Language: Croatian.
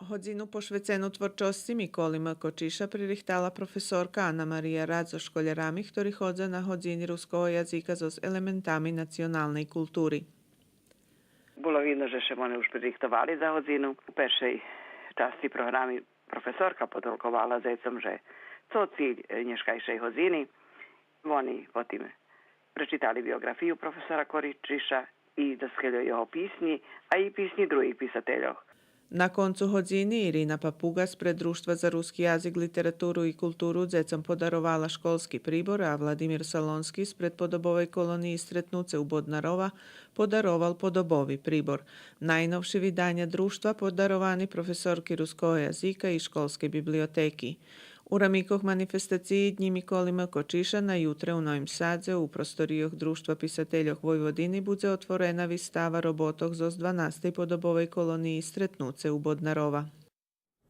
Hodinu pošvecenu tvorčosti Mikoli Mkočiša pririhtala profesorka Anna Marija Rad zo školjarami, ktorí chodza na hodini ruského jazyka zo elementami nacionalnej kulturi. Було видно, що вони вже пририхтували за годину. У першій часті програми професорка потолкувала зайцем, що це ціль нішкайшої години. Вони потім прочитали біографію професора Koričiša i doskreljaju jeho pisnji, a i pisnji drugih pisateljov. Na koncu hodini Irina Papuga spred Društva za ruski jazik, literaturu i kulturu decom podarovala školski pribor, a Vladimir Salonski spred podobovej koloniji Stretnuce u Bodnarova podaroval podobovi pribor. Najnovši vydanja društva podarovani profesorki ruského jazika i školske biblioteki. U ramikoh manifestaciji Dni Mikoli Mkočiša na jutre u Novim Sadze u prostorijoh Društva pisateljoh Vojvodini bude otvorena vistava robotoh zo 12. podobovej koloniji Stretnuce u Bodnarova.